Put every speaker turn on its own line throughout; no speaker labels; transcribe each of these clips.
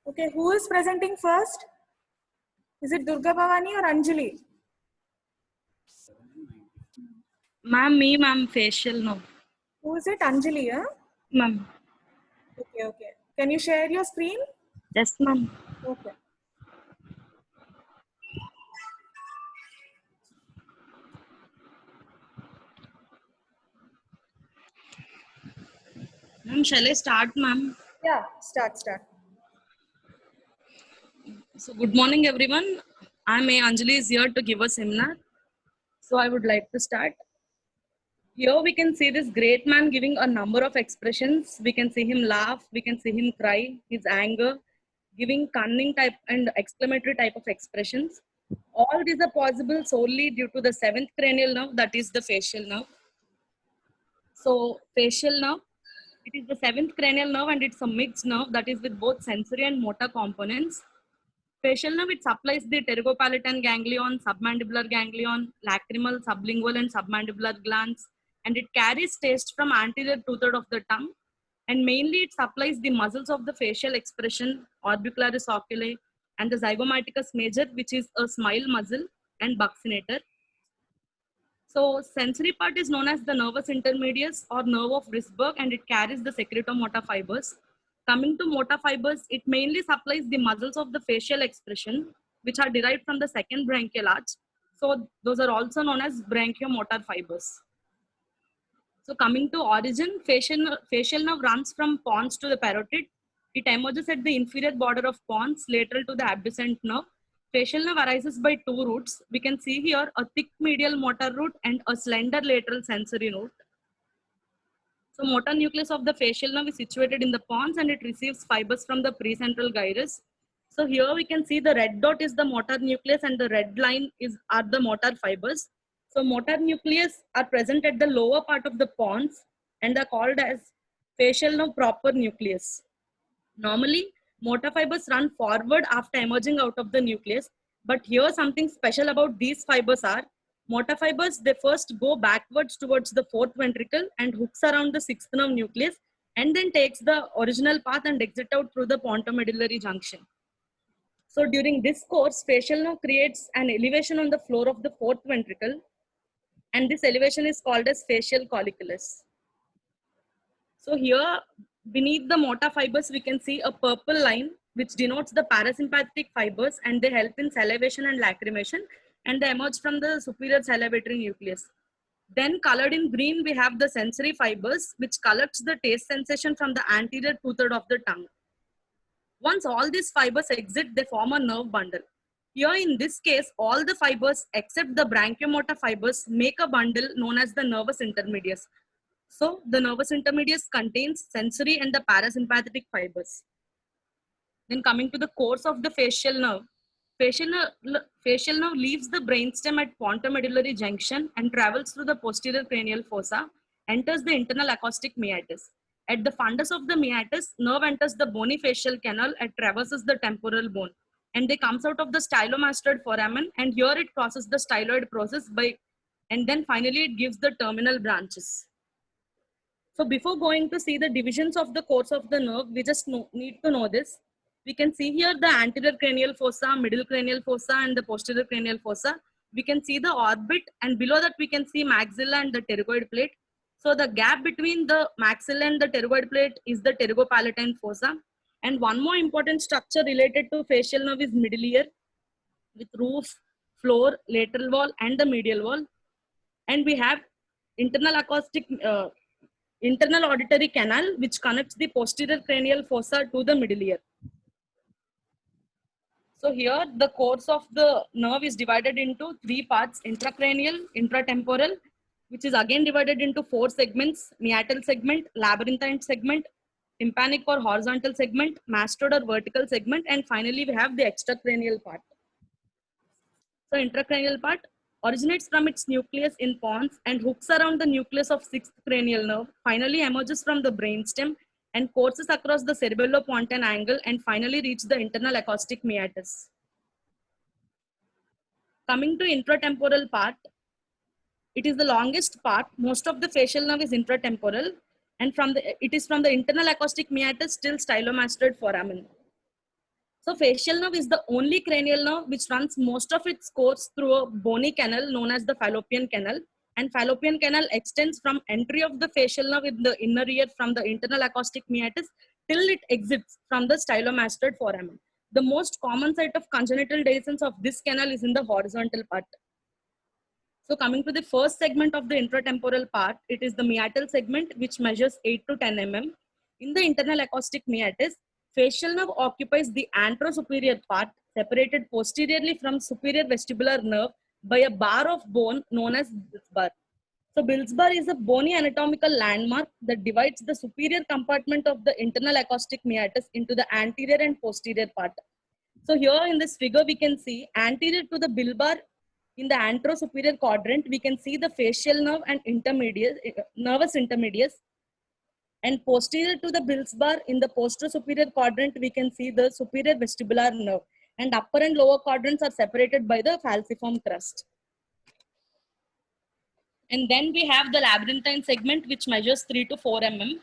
Okay, who is presenting first? Is it Durga Bhavani or Anjali?
Ma'am, facial no.
Who is it? Anjali, huh?
Ma'am.
Okay, okay. Can you share your screen?
Yes, ma'am.
Okay.
Ma'am, shall I start, ma'am?
Yeah, start.
So, good morning, everyone. I'm Anjali is here to give a seminar. So, I would like to start. Here we can see this great man giving a number of expressions. We can see him laugh, we can see him cry, his anger, giving cunning type and exclamatory type of expressions. All these are possible solely due to the seventh cranial nerve, that is the facial nerve. So, facial nerve, it is the seventh cranial nerve and it's a mixed nerve that is with both sensory and motor components. Facial nerve, it supplies the pterygopalatine ganglion, submandibular ganglion, lacrimal, sublingual, and submandibular glands, and it carries taste from anterior two-third of the tongue. And mainly, it supplies the muscles of the facial expression, orbicularis oculi, and the zygomaticus major, which is a smile muscle, and buccinator. So, sensory part is known as the nervus intermedius or nerve of Risberg, and it carries the secretomotor fibers. Coming to motor fibers, it mainly supplies the muscles of the facial expression, which are derived from the second branchial arch. So, those are also known as branchiomotor fibers. So, coming to origin, facial nerve runs from pons to the parotid. It emerges at the inferior border of pons, lateral to the abducent nerve. Facial nerve arises by two roots. We can see here a thick medial motor root and a slender lateral sensory root. So motor nucleus of the facial nerve is situated in the pons and it receives fibers from the precentral gyrus. So here we can see the red dot is the motor nucleus and the red line are the motor fibers. So motor nucleus are present at the lower part of the pons and are called as facial nerve proper nucleus. Normally, motor fibers run forward after emerging out of the nucleus, but here something special about these fibers are motor fibers, they first go backwards towards the fourth ventricle and hooks around the sixth nerve nucleus and then takes the original path and exit out through the pontomedullary junction. So during this course, facial nerve creates an elevation on the floor of the fourth ventricle and this elevation is called as facial colliculus. So here beneath the motor fibers, we can see a purple line which denotes the parasympathetic fibers and they help in salivation and lacrimation and they emerge from the superior salivatory nucleus. Then colored in green, we have the sensory fibers which collects the taste sensation from the anterior two-third of the tongue. Once all these fibers exit, they form a nerve bundle. Here in this case, all the fibers except the branchiomotor fibers make a bundle known as the nervus intermedius. So the nervus intermedius contains sensory and the parasympathetic fibers. Then coming to the course of the facial nerve, facial nerve leaves the brainstem at pontomedullary junction and travels through the posterior cranial fossa, enters the internal acoustic meatus. At the fundus of the meatus, nerve enters the bony facial canal and traverses the temporal bone. And they comes out of the stylomastoid foramen and here it crosses the styloid process and then finally it gives the terminal branches. So before going to see the divisions of the course of the nerve, we just need to know this. We can see here the anterior cranial fossa, middle cranial fossa, and the posterior cranial fossa. We can see the orbit, and below that we can see maxilla and the pterygoid plate. So the gap between the maxilla and the pterygoid plate is the pterygopalatine fossa. And one more important structure related to facial nerve is middle ear with roof, floor, lateral wall, and the medial wall. And we have internal acoustic internal auditory canal which connects the posterior cranial fossa to the middle ear. So here the course of the nerve is divided into three parts: intracranial, intratemporal, which is again divided into four segments: meatal segment, labyrinthine segment, tympanic or horizontal segment, mastoid or vertical segment, and finally we have the extracranial part. So intracranial part originates from its nucleus in pons and hooks around the nucleus of sixth cranial nerve, finally emerges from the brainstem and courses across the cerebellopontine angle and finally reach the internal acoustic meatus. Coming to intratemporal part, it is the longest part. Most of the facial nerve is intratemporal and it is from the internal acoustic meatus till stylomastoid foramen. So facial nerve is the only cranial nerve which runs most of its course through a bony canal known as the fallopian canal. And fallopian canal extends from entry of the facial nerve in the inner ear from the internal acoustic meatus till it exits from the stylomastoid foramen. The most common site of congenital dehiscence of this canal is in the horizontal part. So coming to the first segment of the intratemporal part, it is the meatal segment which measures 8 to 10 mm. In the internal acoustic meatus, facial nerve occupies the anterosuperior part separated posteriorly from superior vestibular nerve by a bar of bone known as Bill's bar. So Bill's bar is a bony anatomical landmark that divides the superior compartment of the internal acoustic meatus into the anterior and posterior part. So here in this figure, we can see anterior to the Bill bar in the anterosuperior quadrant, we can see the facial nerve and nervus intermedius. And posterior to the Bill's bar in the posterosuperior quadrant, we can see the superior vestibular nerve. And upper and lower quadrants are separated by the falciform crust. And then we have the labyrinthine segment, which measures 3 to 4 mm.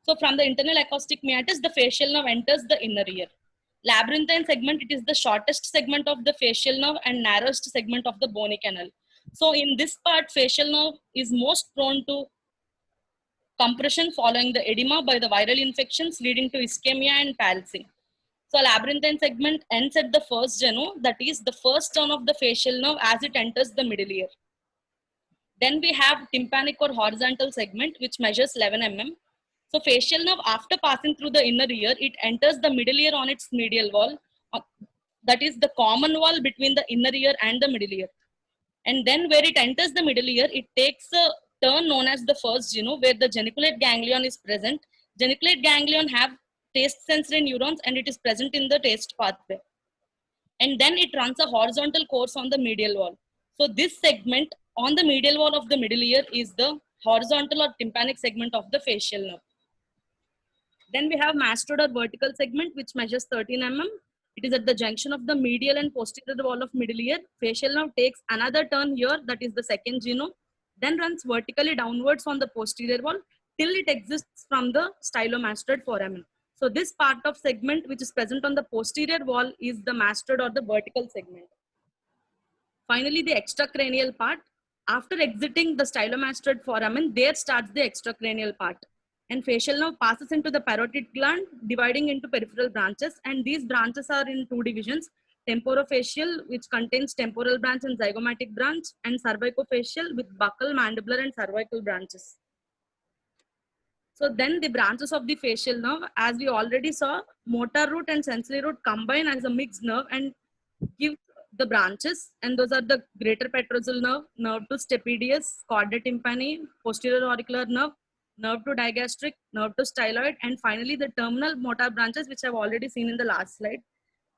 So from the internal acoustic meatus, the facial nerve enters the inner ear. Labyrinthine segment, it is the shortest segment of the facial nerve and narrowest segment of the bony canal. So in this part, facial nerve is most prone to compression following the edema by the viral infections leading to ischemia and palsy. So labyrinthine segment ends at the first genu, that is the first turn of the facial nerve as it enters the middle ear. Then we have tympanic or horizontal segment, which measures 11 mm. So facial nerve, after passing through the inner ear, it enters the middle ear on its medial wall. That is the common wall between the inner ear and the middle ear. And then where it enters the middle ear, it takes a turn known as the first genu, where the geniculate ganglion is present. Geniculate ganglion have taste sensory neurons and it is present in the taste pathway. And then it runs a horizontal course on the medial wall. So this segment on the medial wall of the middle ear is the horizontal or tympanic segment of the facial nerve. Then we have mastoid or vertical segment, which measures 13 mm. It is at the junction of the medial and posterior wall of middle ear. Facial nerve takes another turn here, that is the second genu, then runs vertically downwards on the posterior wall till it exits from the stylomastoid foramen. So this part of segment which is present on the posterior wall is the mastoid or the vertical segment. Finally, the extracranial part. After exiting the stylomastoid foramen, there starts the extracranial part. And facial nerve passes into the parotid gland, dividing into peripheral branches. And these branches are in two divisions: temporofacial, which contains temporal branch and zygomatic branch, and cervicofacial with buccal, mandibular, and cervical branches. So then the branches of the facial nerve, as we already saw, motor root and sensory root combine as a mixed nerve and give the branches, and those are the greater petrosal nerve, nerve to stapedius, chordae tympani, posterior auricular nerve, nerve to digastric, nerve to styloid, and finally the terminal motor branches, which I've already seen in the last slide.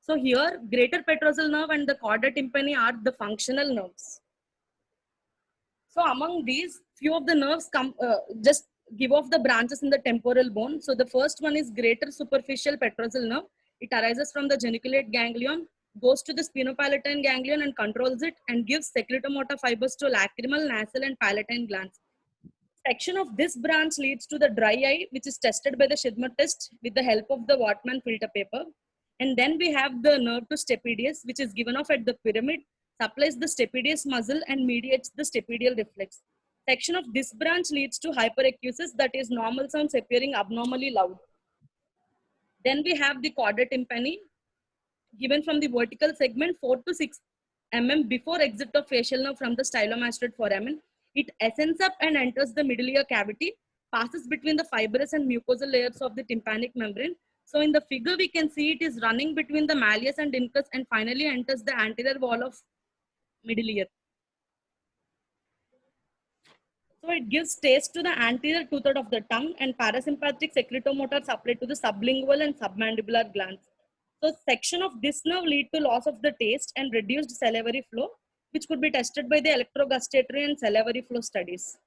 So here, greater petrosal nerve and the chordae tympani are the functional nerves. So among these, few of the nerves just give off the branches in the temporal bone. So the first one is greater superficial petrosal nerve. It arises from the geniculate ganglion, goes to the sphenopalatine ganglion and controls it, and gives secretomotor fibers to lacrimal, nasal, and palatine glands. Section of this branch leads to the dry eye, which is tested by the Schirmer test with the help of the Wortmann filter paper. And then we have the nerve to stapedius, which is given off at the pyramid, supplies the stapedius muscle and mediates the stapedial reflex. Section of this branch leads to hyperacusis, that is normal sounds appearing abnormally loud. Then we have the chordae tympani, given from the vertical segment 4 to 6 mm before exit of facial nerve from the stylomastoid foramen. It ascends up and enters the middle ear cavity, passes between the fibrous and mucosal layers of the tympanic membrane. So in the figure, we can see it is running between the malleus and incus and finally enters the anterior wall of middle ear. So it gives taste to the anterior two-thirds of the tongue, and parasympathetic secretomotor supply to the sublingual and submandibular glands. So section of this nerve lead to loss of the taste and reduced salivary flow, which could be tested by the electrogustatory and salivary flow studies.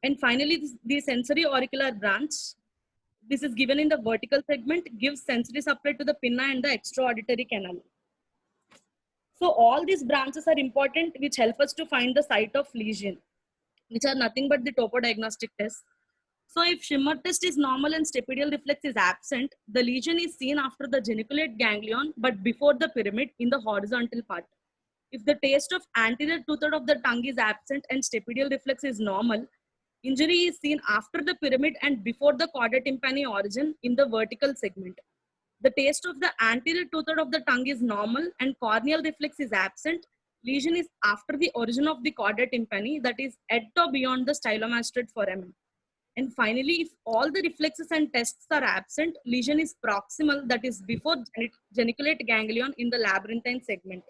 And finally, the sensory auricular branch, this is given in the vertical segment, gives sensory supply to the pinna and the extra-auditory canal. So all these branches are important, which help us to find the site of lesion, which are nothing but the topodiagnostic tests. So if shimmer test is normal and stapedial reflex is absent, the lesion is seen after the geniculate ganglion, but before the pyramid in the horizontal part. If the taste of anterior two-third of the tongue is absent and stapedial reflex is normal, injury is seen after the pyramid and before the chordae tympani origin in the vertical segment. The taste of the anterior two-third of the tongue is normal and corneal reflex is absent. Lesion is after the origin of the chordae tympani, that is at or beyond the stylomastoid foramen. And finally, if all the reflexes and tests are absent, lesion is proximal, that is before geniculate ganglion in the labyrinthine segment.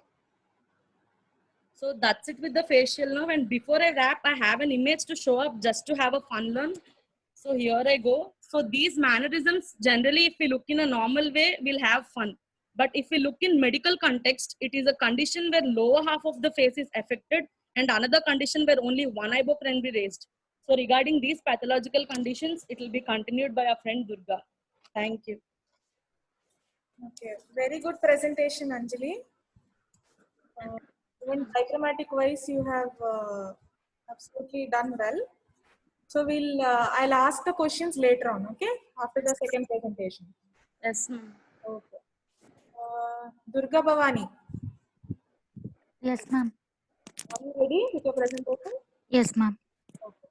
So that's it with the facial nerve. And before I wrap, I have an image to show up just to have a fun learn. So here I go. So these mannerisms, generally, if we look in a normal way, we'll have fun. But if we look in medical context, it is a condition where lower half of the face is affected and another condition where only one eyebrow can be raised. So regarding these pathological conditions, it will be continued by our friend Durga. Thank you.
Okay, very good presentation, Anjali. Even diagrammatic wise, you have absolutely done well. So I'll ask the questions later on, okay? After the second presentation.
Yes, ma'am.
Okay. Durga Bhavani,
Yes, ma'am.
are you ready with your presentation?
Yes, ma'am.
Okay.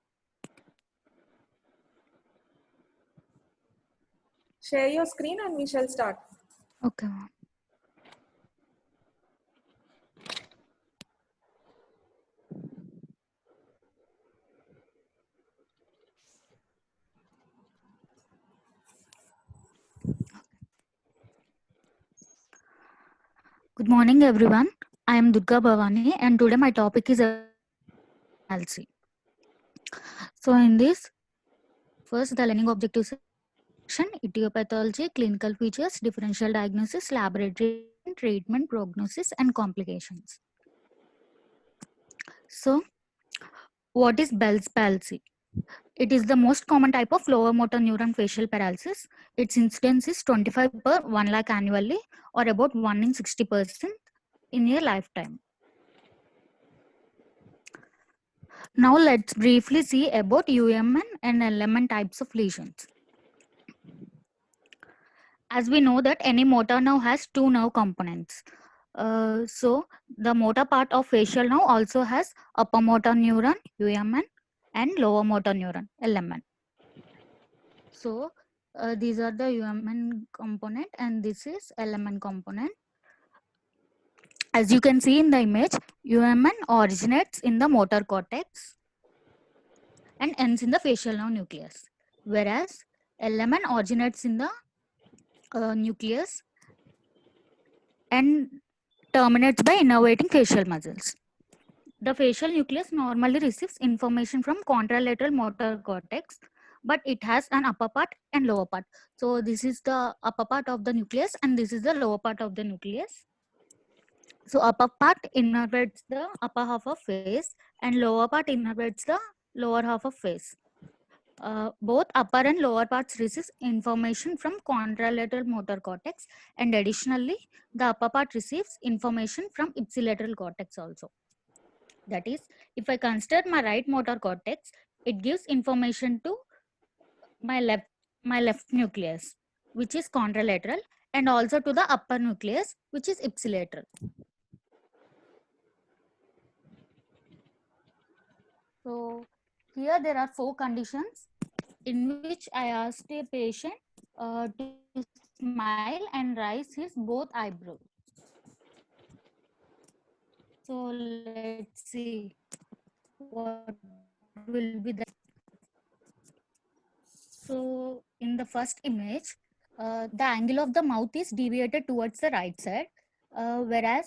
Share your screen and we shall start.
Okay, ma'am. Good morning, everyone. I am Durga Bhavani, and today my topic is ALC. So, in this, first the learning objective section, etiology, clinical features, differential diagnosis, laboratory treatment, prognosis, and complications. So, what is Bell's palsy? It is the most common type of lower motor neuron facial paralysis. Its incidence is 25 per 1 lakh annually, or about 1 in 60% in a lifetime. Now let's briefly see about UMN and LMN types of lesions. As we know that any motor nerve has two nerve components. So the motor part of facial nerve also has upper motor neuron UMN and lower motor neuron LMN. So these are the UMN component and this is LMN component. As you can see in the image, UMN originates in the motor cortex and ends in the facial nerve nucleus, whereas LMN originates in the nucleus and terminates by innervating facial muscles. The facial nucleus normally receives information from contralateral motor cortex, but it has an upper part and lower part. So this is the upper part of the nucleus and this is the lower part of the nucleus. So upper part innervates the upper half of face and lower part innervates the lower half of face. Both upper and lower parts receive information from contralateral motor cortex, and additionally, the upper part receives information from ipsilateral cortex also. That is, if I consider my right motor cortex, it gives information to my left nucleus, which is contralateral, and also to the upper nucleus, which is ipsilateral. So here there are 4 conditions in which I asked a patient to smile and raise his both eyebrows. So let's see what will be the. So in the first image, the angle of the mouth is deviated towards the right side, whereas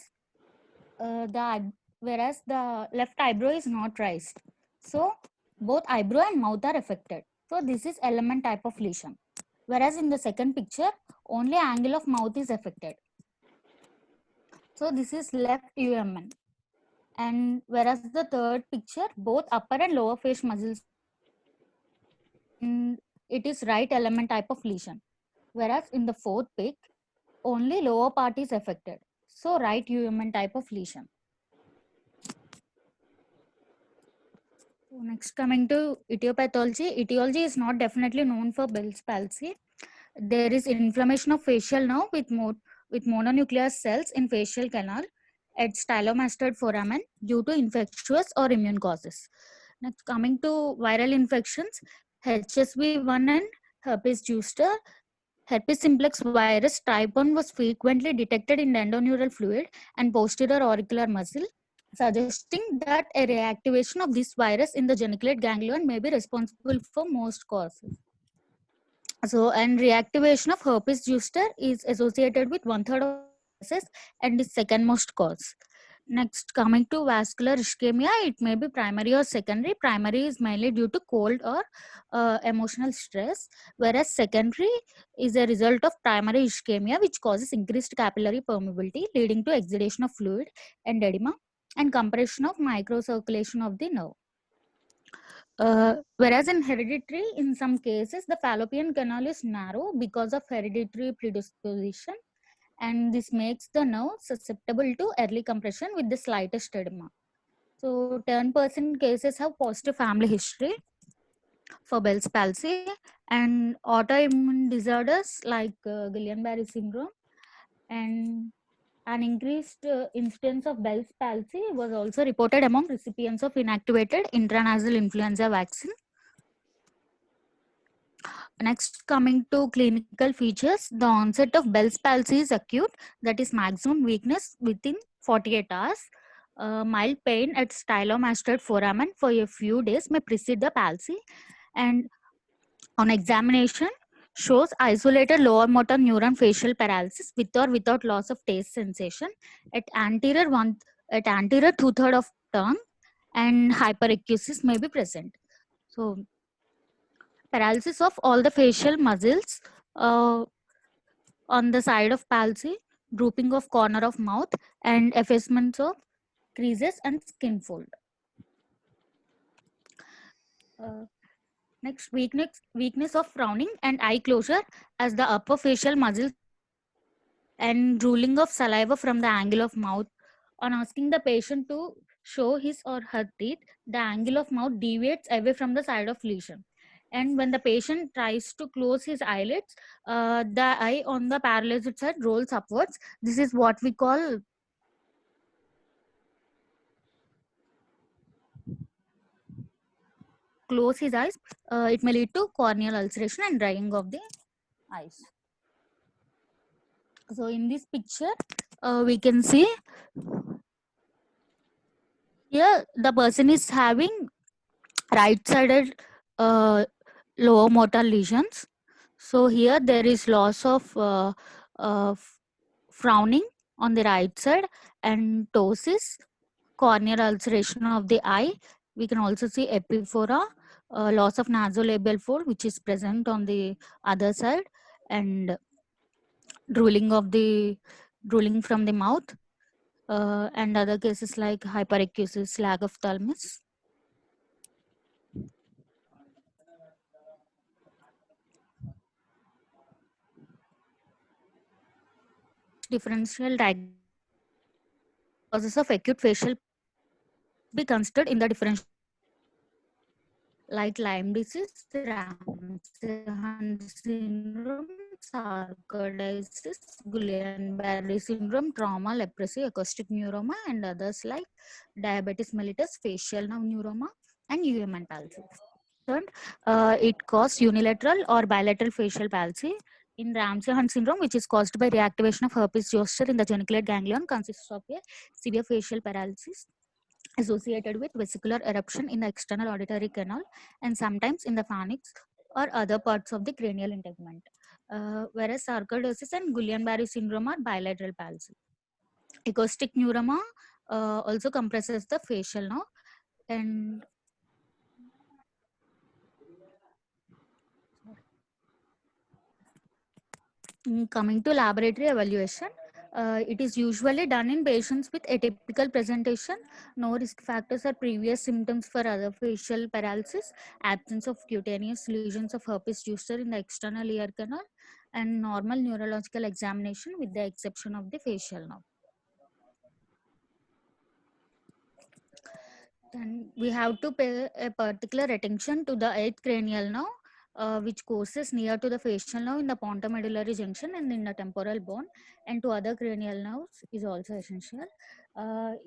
the left eyebrow is not raised. So both eyebrow and mouth are affected. So this is LMN type of lesion. Whereas in the second picture, only angle of mouth is affected. So this is left UMN. And whereas the third picture, both upper and lower face muscles, it is right LMN type of lesion. Whereas in the fourth pic, only lower part is affected. So right UMN type of lesion. Next, coming to etiology. Etiology is not definitely known for Bell's palsy. There is inflammation of facial nerve with mononuclear cells in facial canal at stylomastoid foramen due to infectious or immune causes. Next, coming to viral infections, HSV1 and herpes zoster. Herpes simplex virus type 1 was frequently detected in the endoneural fluid and posterior auricular muscle, suggesting that a reactivation of this virus in the geniculate ganglion may be responsible for most causes. So, and reactivation of herpes zoster is associated with 1/3 of cases and is second most cause. Next, coming to vascular ischemia, it may be primary or secondary. Primary is mainly due to cold or emotional stress, whereas secondary is a result of primary ischemia, which causes increased capillary permeability, leading to exudation of fluid and edema and compression of microcirculation of the nerve. Whereas in hereditary, in some cases, the fallopian canal is narrow because of hereditary predisposition, and this makes the nerve susceptible to early compression with the slightest edema. So 10% cases have positive family history for Bell's palsy, and autoimmune disorders like Guillain-Barré syndrome and an increased incidence of Bell's palsy was also reported among recipients of inactivated intranasal influenza vaccine. Next, coming to clinical features, the onset of Bell's palsy is acute, that is maximum weakness within 48 hours. Mild pain at stylomastoid foramen for a few days may precede the palsy, and on examination shows isolated lower motor neuron facial paralysis with or without loss of taste sensation at anterior 2/3 of tongue, and hyperacusis may be present. So paralysis of all the facial muscles uh, on the side of palsy, drooping of corner of mouth, and effacements of creases and skin fold. Uh, Next, weakness of frowning and eye closure as the upper facial muscles, and drooling of saliva from the angle of mouth. On asking the patient to show his or her teeth, the angle of mouth deviates away from the side of lesion. And when the patient tries to close his eyelids, the eye on the paralyzed side rolls upwards. This is what we call close his eyes. It may lead to corneal ulceration and drying of the eyes. So in this picture, we can see here the person is having right-sided lower motor lesions. So here there is loss of frowning on the right side and ptosis, corneal ulceration of the eye. We can also see epiphora, loss of nasolabial fold, which is present on the other side, and drooling from the mouth, and other cases like hyperacusis, lack of thalamus. Differential causes of acute facial be considered in the differential, like Lyme disease, Ramsay-Hunt syndrome, sarcoidosis, Guillain-Barré syndrome, trauma, leprosy, acoustic neuroma, and others like diabetes mellitus, facial nerve neuroma, and UM palsy. Third, it causes unilateral or bilateral facial palsy. In Ramsay-Hunt syndrome, which is caused by reactivation of herpes zoster in the geniculate ganglion, consists of a severe facial paralysis associated with vesicular eruption in the external auditory canal and sometimes in the pharynx or other parts of the cranial integument. Whereas sarcoidosis and Guillain-Barré syndrome are bilateral palsy. Acoustic neuroma also compresses the facial nerve, and coming to laboratory evaluation, it is usually done in patients with atypical presentation, no risk factors or previous symptoms for other facial paralysis, absence of cutaneous lesions of herpes zoster in the external ear canal, and normal neurological examination with the exception of the facial nerve. Then we have to pay a particular attention to the eighth cranial nerve, which courses near to the facial nerve in the pontomedullary junction and in the temporal bone, and to other cranial nerves is also essential.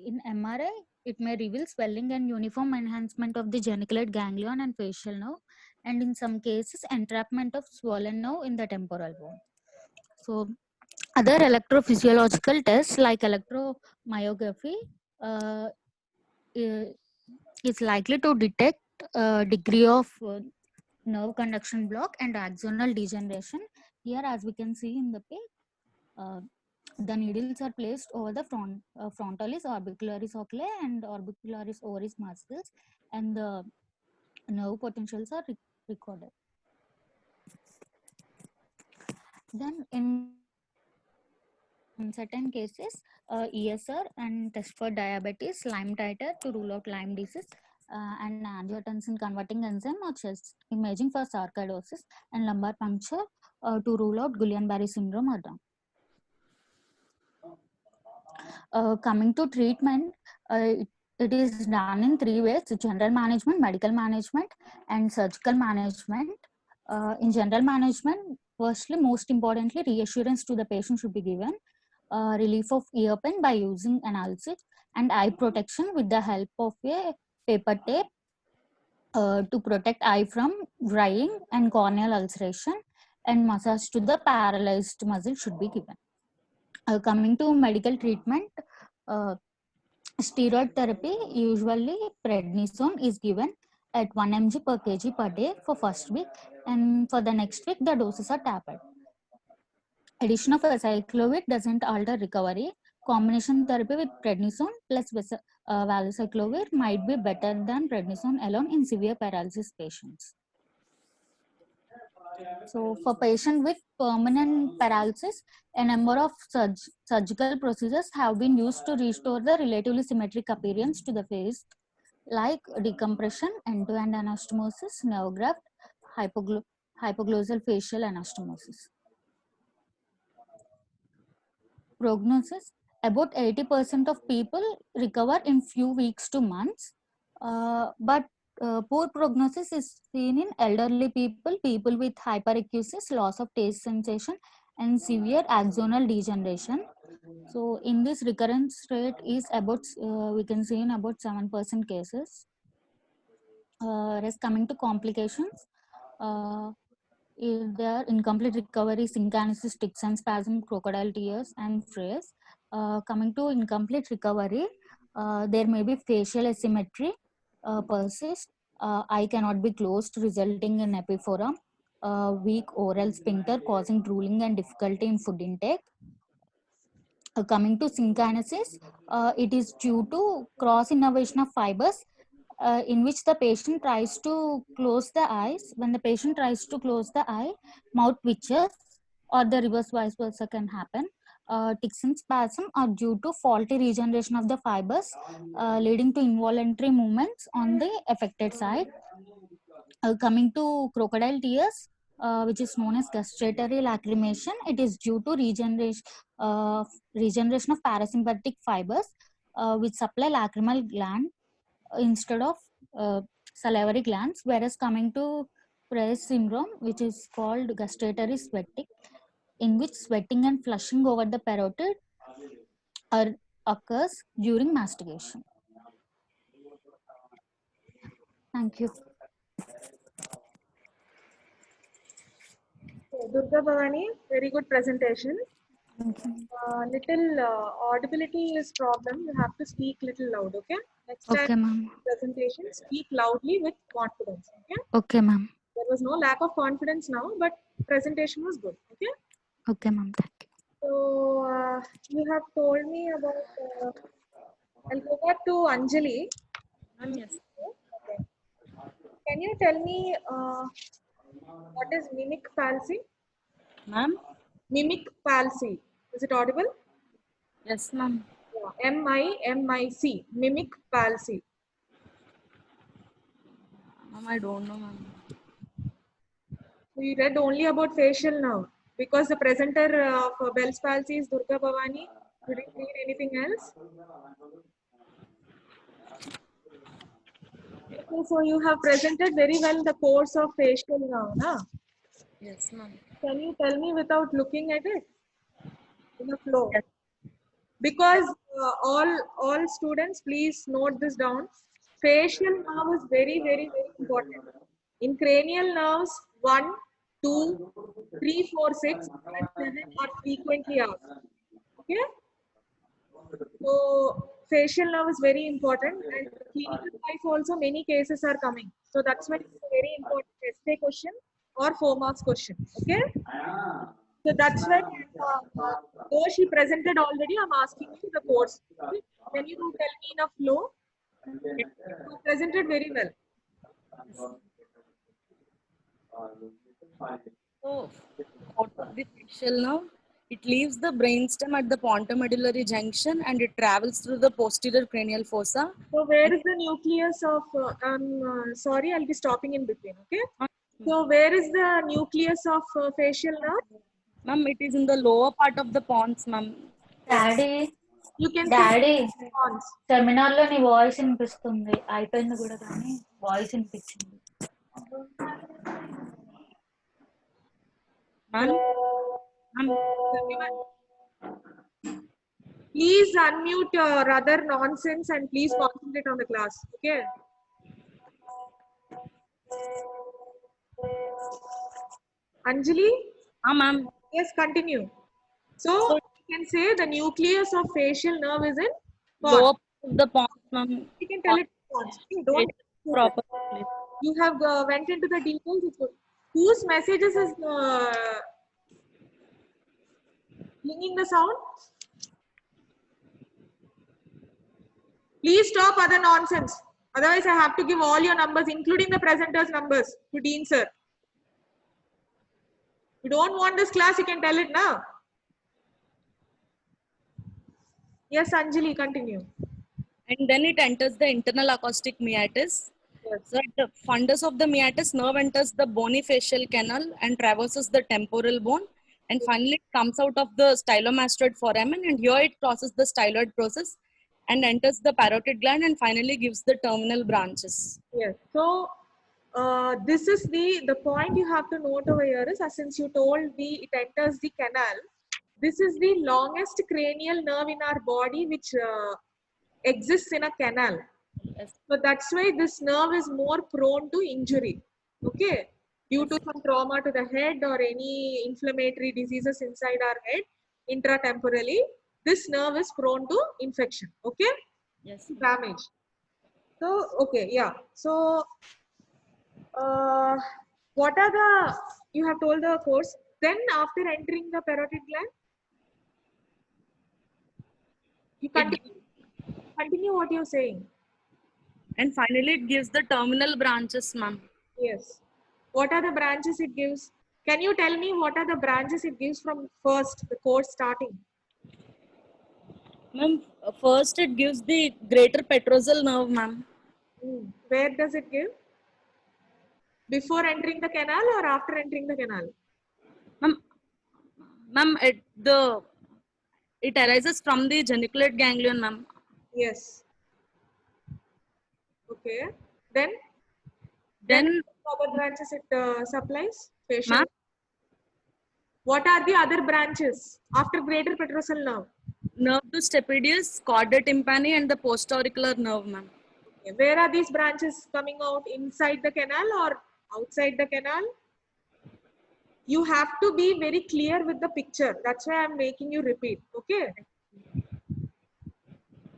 In MRI, it may reveal swelling and uniform enhancement of the geniculate ganglion and facial nerve, and in some cases, entrapment of swollen nerve in the temporal bone. So, other electrophysiological tests like electromyography uh, is likely to detect degree of nerve conduction block and axonal degeneration. Here, as we can see in the page, the needles are placed over the frontalis orbicularis oculi and orbicularis oris muscles, and the nerve potentials are recorded. Then, in certain cases, ESR and test for diabetes, Lyme titer to rule out Lyme disease, and angiotensin converting enzyme or chest imaging for sarcoidosis, and lumbar puncture to rule out Guillain-Barré syndrome or Down. Coming to treatment, it is done in 3 ways: general management, medical management, and surgical management. In general management, firstly, most importantly, reassurance to the patient should be given. Relief of ear pain by using analgesic, and eye protection with the help of a paper tape to protect eye from drying and corneal ulceration, and massage to the paralyzed muscle should be given. Coming to medical treatment, steroid therapy, usually prednisone, is given at 1 mg per kg per day for first week, and for the next week the doses are tapered. Addition of acyclovir doesn't alter recovery. Combination therapy with prednisone plus valacyclovir might be better than prednisone alone in severe paralysis patients. So for patient with permanent paralysis, a number of surgical procedures have been used to restore the relatively symmetric appearance to the face, like decompression, end-to-end anastomosis, nerve graft, hypoglossal facial anastomosis. Prognosis: about 80% of people recover in few weeks to months, but poor prognosis is seen in elderly people, people with hyperacusis, loss of taste sensation, and severe axonal degeneration. So in this, recurrence rate is about we can see in about 7% cases. Rest coming to complications, there are incomplete recovery, synchronicity, sticks and spasm, crocodile tears, and phrase. Coming to incomplete recovery, there may be facial asymmetry persist, eye cannot be closed, resulting in epiphora, weak oral sphincter causing drooling and difficulty in food intake. Coming to synkinesis, it is due to cross innervation of fibers in which the patient tries to close the eyes. When the patient tries to close the eye, mouth twitches, or the reverse vice versa can happen. Tics and spasm are due to faulty regeneration of the fibers, leading to involuntary movements on the affected side. Coming to crocodile tears, which is known as gustatory lacrimation, it is due to regeneration of parasympathetic fibers, which supply lacrimal gland instead of salivary glands. Whereas coming to Freiss syndrome, which is called gustatory sweating, in which sweating and flushing over the parotid occurs during mastication. Thank you.
So, Durga Bhavani, very good presentation.
Thank you.
Little audibility is problem. You have to speak little loud, okay? Next
Okay,
time
ma'am.
presentation, speak loudly with confidence, okay?
Okay, ma'am.
There was no lack of confidence now, but presentation was good, okay?
Okay, ma'am. Thank you.
So, you have told me about, I'll go back to Anjali.
Yes.
Okay. Can you tell me what is mimic palsy?
Ma'am?
Mimic palsy. Is it audible?
Yes, ma'am.
Yeah. MIMIC. Mimic palsy.
Ma'am, I don't know, ma'am.
We read only about facial nerve because the presenter of Bell's palsy is Durga Bhavani. You didn't read anything else? Okay, so you have presented very well the course of facial now, na?
Yes, ma'am.
Can you tell me without looking at it in a flow?
Yes.
Because all students, please note this down. Facial nerve is very, very, very important. In cranial nerves, 1, 2, 3, 4, 6, and 7 are frequently asked. Okay? So facial nerve is very important, and clinical wise also many cases are coming. So that's why it's a very important essay question or 4 marks question. Okay? So that's why, though she presented already, I'm asking you the course. Okay? Can you tell me in a flow? You presented very well.
So, out of the facial nerve, it leaves the brainstem at the pontomedullary junction and it travels through the posterior cranial fossa.
So where is the nucleus of? Sorry, I'll be stopping in between. Okay. So where is the nucleus of facial nerve?
Ma'am, it is in the lower part of the pons, ma'am.
Daddy
You can say
daddy
pons.
Seminar లో నీ voice వినిపిస్తుంది అయిపోయింది కూడా కానీ voice వినిపించింది
Ma'am, ma'am,
Please unmute your other nonsense and please concentrate on the class. Okay. Anjali,
ma'am.
yes, continue. So you can say the nucleus of facial nerve is in
Lower
pons.
part of the pons, ma'am.
You can tell it pons. Okay, don't.
Proper place.
You have went into the details. It's good. Whose messages is ringing the sound? Please stop other nonsense. Otherwise, I have to give all your numbers, including the presenter's numbers, to Dean sir. You don't want this class, you can tell it now. Yes, Anjali, continue.
And then it enters the internal acoustic meatus.
Yes.
So at the fundus of the meatus, nerve enters the bony facial canal and traverses the temporal bone. And finally, it comes out of the stylomastoid foramen, and here it crosses the styloid process and enters the parotid gland and finally gives the terminal branches.
Yes. So this is the point you have to note over here is, since you told it enters the canal, this is the longest cranial nerve in our body which exists in a canal.
Yes.
So that's why this nerve is more prone to injury. Okay. Due to some trauma to the head or any inflammatory diseases inside our head, intratemporally, this nerve is prone to infection. Okay.
Yes.
Damage. So, okay, yeah. So, what are you have told the course. Then after entering the parotid gland, you continue what you're saying.
And finally, it gives the terminal branches, ma'am.
Yes. What are the branches it gives? Can you tell me what are the branches it gives from first, the course starting?
Ma'am, first it gives the greater petrosal nerve, ma'am.
Where does it give? Before entering the canal or after entering the canal?
Ma'am, it arises from the geniculate ganglion, ma'am.
Yes. Okay. Then other branches it supplies? Facial.
Ma'am,
What are the other branches after greater petrosal nerve?
nerve to stapedius, chordae tympani, and the postauricular nerve, ma'am.
Okay. Where are these branches coming out? Inside the canal or outside the canal? You have to be very clear with the picture. That's why I'm making you repeat. Okay.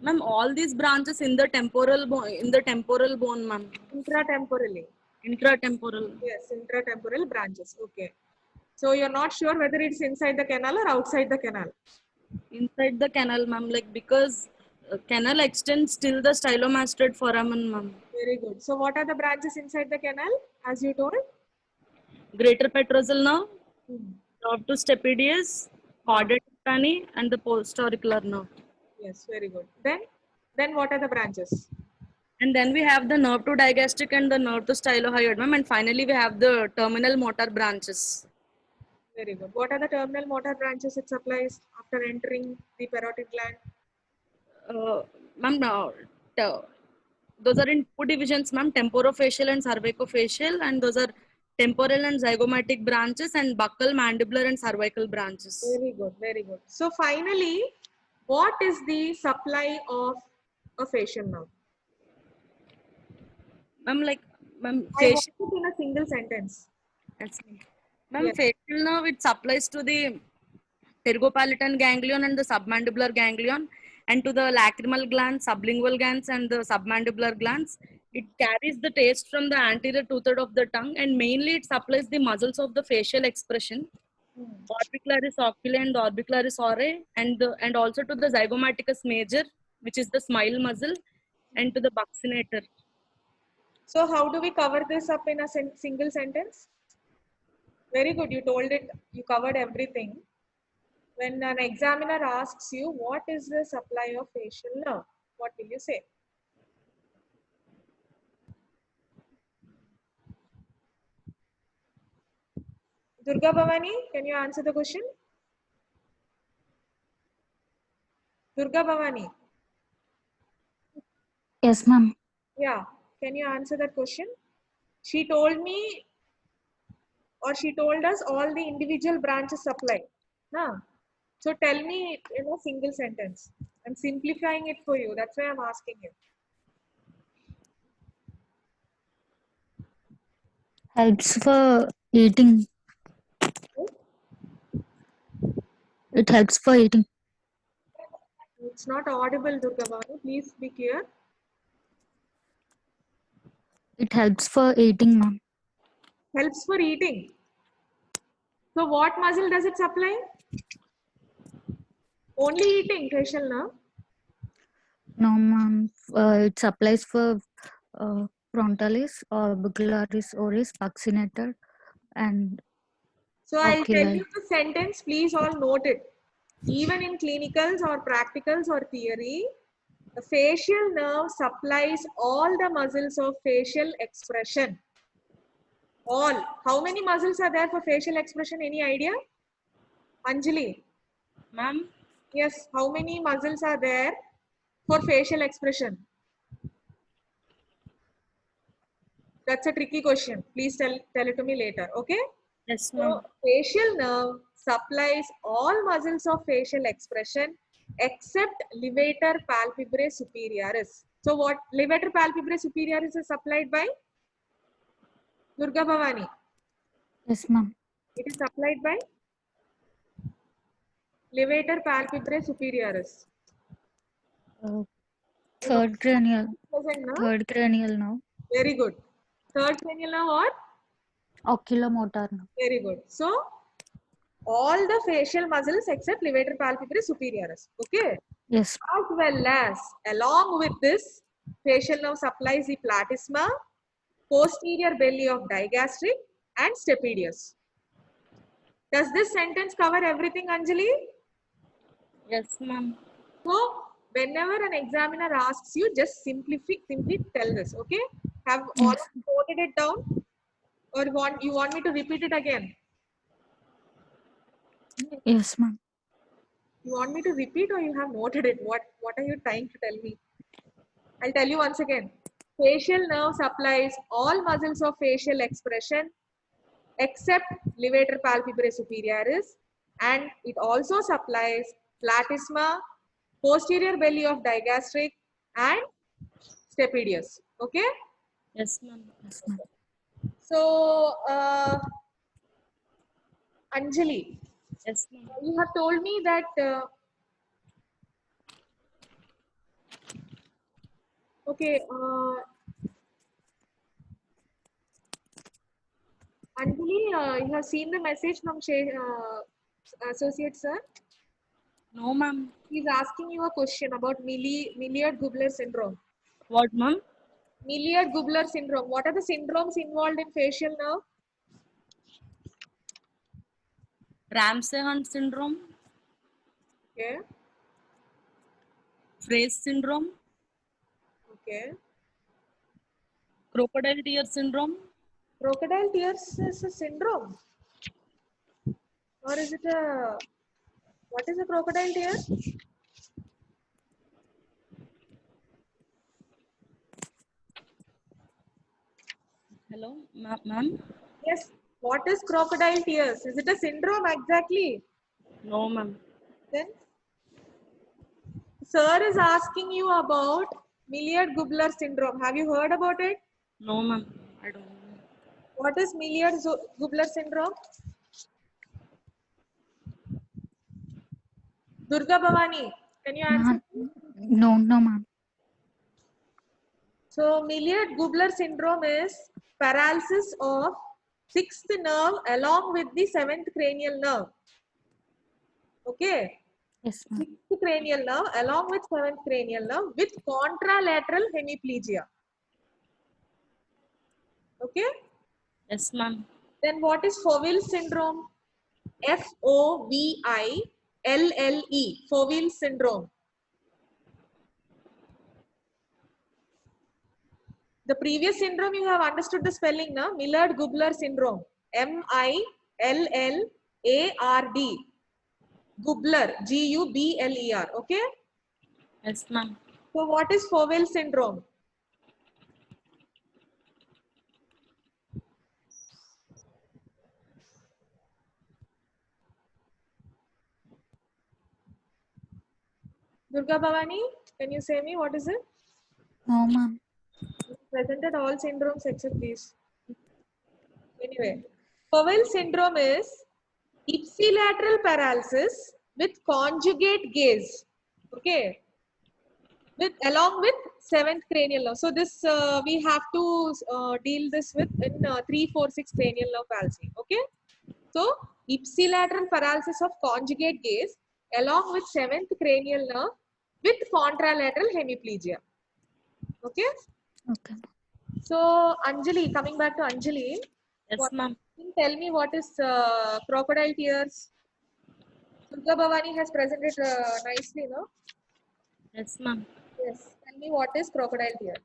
Ma'am, all these branches in the temporal bone, ma'am.
Intratemporally.
Intratemporal.
Yes, intratemporal branches. Okay. So you're not sure whether it's inside the canal or outside the canal.
Inside the canal, ma'am, like because canal extends till the stylomastoid foramen, ma'am.
Very good. So what are the branches inside the canal, as you told?
Greater petrosal nerve, nerve to stapedius, chordae tympani, and the postauricular nerve.
Yes, very good. Then what are the branches?
And then we have the nerve to digastric and the nerve to stylohyoid, ma'am. And finally, we have the terminal motor branches.
Very good. What are the terminal motor branches it supplies after entering the parotid gland?
Ma'am, those are in two divisions, ma'am, temporofacial and cervicofacial, and those are temporal and zygomatic branches and buccal, mandibular and cervical branches.
Very good, very good. So finally, what is the supply of a facial nerve?
Ma'am, like, ma'am,
I want
facial,
it in a single sentence.
yes, ma'am,
Yes.
facial nerve, it supplies to the pterygopalatine ganglion and the submandibular ganglion, and to the lacrimal glands, sublingual glands, and the submandibular glands. It carries the taste from the anterior two-third of the tongue, and mainly it supplies the muscles of the facial expression, orbicularis oculi and orbicularis oray, and also to the zygomaticus major, which is the smile muscle, and to the buccinator.
So how do we cover this up in a single sentence? Very good. You told it. You covered everything. When an examiner asks you, what is the supply of facial nerve? What will you say? Durga Bhavani, can you answer the question? Durga Bhavani,
Yes, ma'am.
yeah, can you answer that question? She told me, or she told us all the individual branches supply. Huh? So tell me in a single sentence. I'm simplifying it for you. That's why I'm asking you.
Helps for eating. It helps for eating.
It's not audible, Durga Bhavani. Please be clear.
It helps for eating, ma'am.
Helps for eating. So what muscle does it supply? Only eating, facial nerve.
No, ma'am. It supplies for frontalis, orbicularis oris, buccinator, and
So I'll tell
oculi.
you the sentence, please all note it. Even in clinicals or practicals or theory, the facial nerve supplies all the muscles of facial expression. All. How many muscles are there for facial expression? Any idea? Anjali.
Ma'am,
Yes. How many muscles are there for facial expression? That's a tricky question. Please tell it to me later. Okay.
yes,
So
ma'am.
facial nerve supplies all muscles of facial expression except levator palpebrae superioris. So what levator palpebrae superioris is supplied by? Durga Bhavani.
Yes, ma'am.
It is supplied by levator palpebrae superioris.
Uh,
You know,
third cranial.
present now.
Third cranial now.
Very good. Third cranial nerve or?
Oculomotor now.
Very good. So all the facial muscles except levator palpebrae superioris. Okay.
Yes.
As well as, along with this, facial nerve supplies the platysma, posterior belly of digastric, and stapedius. Does this sentence cover everything, Anjali?
Yes, ma'am.
So, whenever an examiner asks you, just simply tell this, okay? Have all
Yes.
noted it down? Or you want me to repeat it again?
Yes, ma'am.
You want me to repeat or you have noted it? What are you trying to tell me? I'll tell you once again. Facial nerve supplies all muscles of facial expression except levator palpebrae superioris, and it also supplies platysma, posterior belly of digastric, and stapedius. Okay.
Yes, ma'am.
Yes, ma'am.
So, Anjali,
Yes, ma'am.
you have told me that okay. Anjali, you have seen the message from associate sir.
No, ma'am.
He's asking you a question about Milliard-Gubler syndrome.
What, ma'am?
Milliard-Gubler syndrome. What are the syndromes involved in facial nerve?
Ramsay-Hunt syndrome,
Okay.
Fraze syndrome,
Okay.
crocodile tear syndrome.
Crocodile tears is a syndrome, or is it a? What is a crocodile tear?
Hello, ma'am.
Yes. What is crocodile tears? Is it a syndrome exactly?
No, ma'am.
Then sir is asking you about Milliard-Gubler syndrome. Have you heard about it?
No, ma'am. I don't know.
What is Milliard-Gubler syndrome? Durga Bhavani, can you answer?
Ma'am, no, ma'am.
So Milliard-Gubler syndrome is paralysis of sixth nerve along with the seventh cranial nerve. Okay.
Yes, ma'am.
Sixth cranial nerve along with seventh cranial nerve with contralateral hemiplegia. Okay.
Yes, ma'am.
Then what is Foville syndrome? F-O-V-I-L-L-E. Foville syndrome. The previous syndrome you have understood the spelling, na? Millard-Gubler syndrome. M-I-L-L-A-R-D. Gubler. G-U-B-L-E-R. Okay.
Yes, ma'am.
So what is Foville syndrome? Durga Bhavani, can you say me what is it?
No, ma'am.
You presented all syndromes except these. Anyway, Foville syndrome is ipsilateral paralysis with conjugate gaze. Okay. Along with seventh cranial nerve. So this we have to deal this with in 3-4-6 cranial nerve palsy. Okay. So ipsilateral paralysis of conjugate gaze along with seventh cranial nerve with contralateral hemiplegia. Okay.
Okay.
So Anjali, coming back to Anjali,
Yes, ma'am.
tell me what is crocodile tears? Durga Bhavani has presented nicely, no?
Yes, ma'am.
Yes. Tell me what is crocodile tear?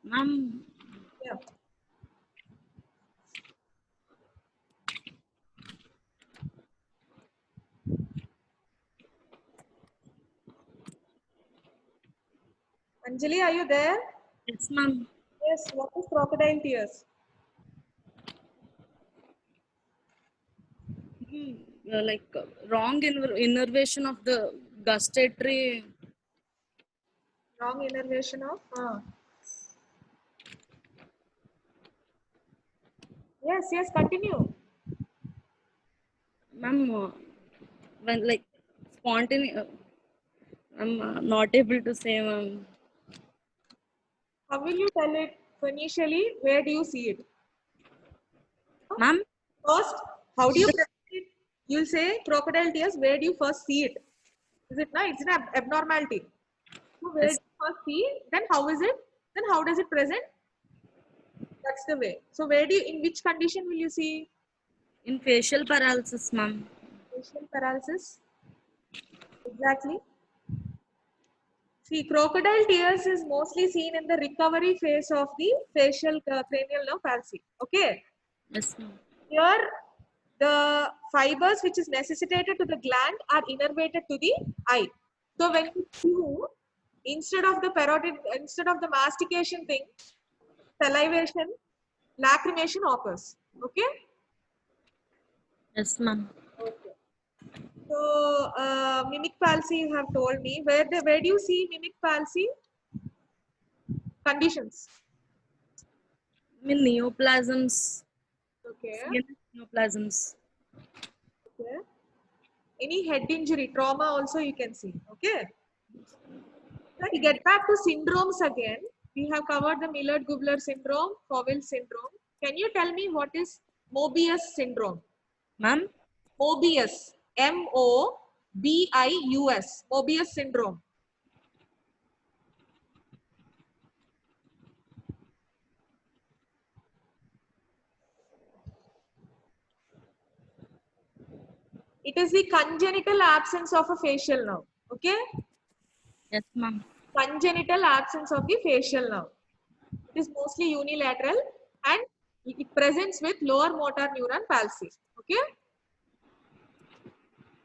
Ma'am,
Yeah. Anjali, are you there?
yes, ma'am.
Yes. What is crocodile tears?
Like wrong innervation of the gustatory.
Wrong innervation of. Yes. Yes. Continue.
Ma'am, when like spontaneous, I'm not able to say, ma'am.
How will you tell it initially? Where do you see it?
Ma'am,
First, how do you present it? You'll say crocodile tears. Where do you first see it? Is it not? It's an abnormality. So where do
yes,
you first see it? Then how is it? Then how does it present? That's the way. So where do you? In which condition will you see
in facial paralysis, ma'am.
facial paralysis? Exactly. See, crocodile tears is mostly seen in the recovery phase of the facial cranial nerve palsy. Okay.
Yes, ma'am.
Here, the fibers which is necessitated to the gland are innervated to the eye. So when you chew, instead of the mastication thing, salivation, lacrimation occurs. Okay.
Yes, ma'am.
Okay. So mimic palsy, you have told me. Where do you see mimic palsy conditions?
I mean neoplasms,
Okay.
CNS neoplasms.
Okay. Any head injury, trauma also you can see. Okay. Let's get back to syndromes again. We have covered the Millard-Gubler syndrome, Foville syndrome. Can you tell me what is Mobius syndrome?
Ma'am,
Mobius, M-O-B-I-U-S, Mobius syndrome. It is the congenital absence of a facial nerve. Okay?
yes, ma'am.
Congenital absence of the facial nerve. It is mostly unilateral and it presents with lower motor neuron palsy. Okay?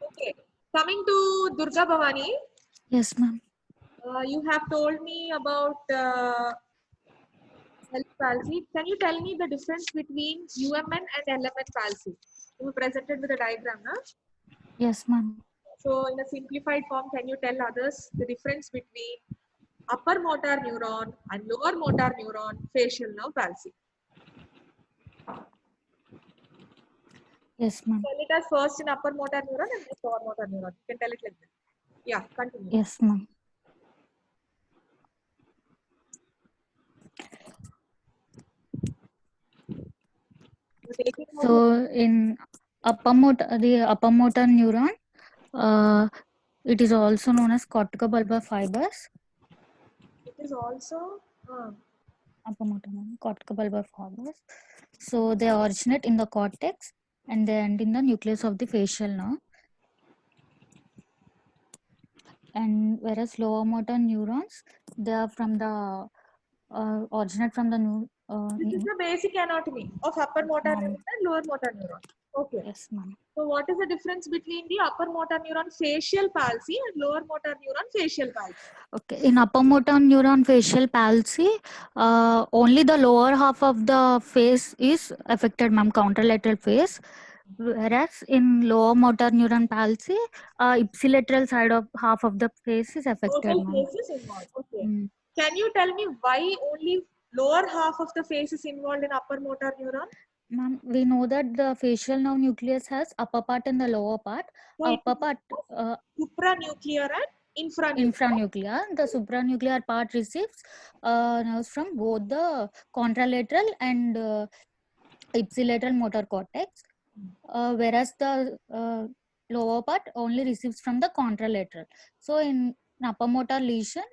Okay. Coming to Durga Bhavani.
Yes, ma'am.
You have told me about Bell's palsy. Can you tell me the difference between UMN and LMN palsy? You presented with a diagram, na?
Yes, ma'am.
So in a simplified form, can you tell others the difference between upper motor neuron and lower motor neuron facial nerve palsy?
Yes, ma'am.
Tell it as first in upper motor neuron and then lower motor neuron. You can tell it like that. Yeah, continue.
Yes, ma'am.
You're taking note of-
So in the upper motor neuron, it is also known as corticobulbar fibers.
it is also
Upper motor neuron, corticobulbar fibers. So they originate in the cortex and they end in the nucleus of the facial nerve. And whereas lower motor neurons, they are from the originate from the
this is the basic anatomy of upper motor neuron and lower motor neuron. Okay.
yes, ma'am.
So what is the difference between the upper motor neuron facial palsy and lower motor neuron facial palsy?
Okay, in upper motor neuron facial palsy, only the lower half of the face is affected, ma'am, contralateral face. Whereas in lower motor neuron palsy, ipsilateral side of half of the face is affected,
Total
ma'am.
face is involved. Okay.
Mm.
Can you tell me why only lower half of the face is involved in upper motor neuron?
Ma'am, we know that the facial nerve nucleus has upper part and the lower part.
So it
Upper
is
part,
supranuclear and infranuclear.
infranuclear. The supranuclear part receives nerves from both the contralateral and ipsilateral motor cortex, whereas the lower part only receives from the contralateral. So in upper motor lesion,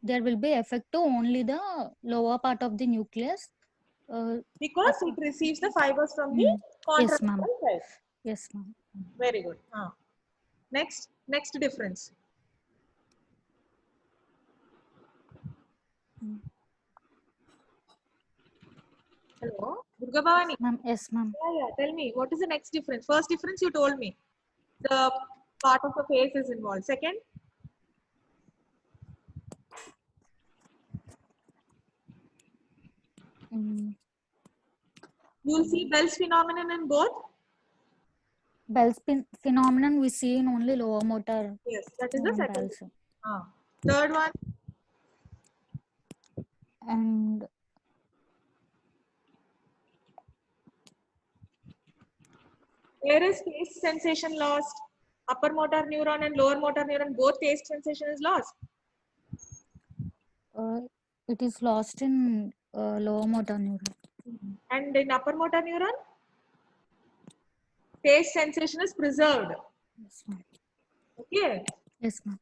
there will be effect to only the lower part of the nucleus.
Because it receives the fibers from the
Yes, ma'am.
contralateral side.
Yes, ma'am.
Very good. Next difference. Hello, Durga Bhavani.
Ma'am, yes, ma'am.
Yeah. Tell me, what is the next difference? First difference you told me. The part of the face is involved. Second, you'll see Bell's phenomenon in both.
Bell's phenomenon we see in only lower motor.
Yes, that is the
neuron
second.
palsy.
Third one,
And
where is taste sensation lost? Upper motor neuron and lower motor neuron, both taste sensation is lost.
it is lost in lower motor neuron.
And in upper motor neuron, taste sensation is preserved.
Yes, ma'am.
Okay.
Yes, ma'am.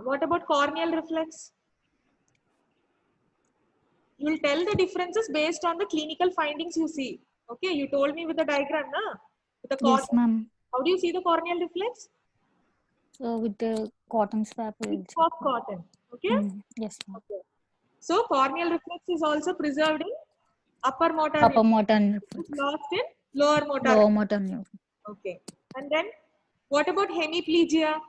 What about corneal reflex? You will tell the differences based on the clinical findings you see. Okay, you told me with the diagram, na? With the
Yes, ma'am.
How do you see the corneal reflex?
So with the cotton swab. we will
It's of cotton. Okay.
check. Yes, ma'am.
Okay. So corneal reflex is also preserved in upper motor
Upper
neuron.
motor
It's
neuron.
lost in lower motor.
Lower motor neuron.
Okay. And then what about hemiplegia?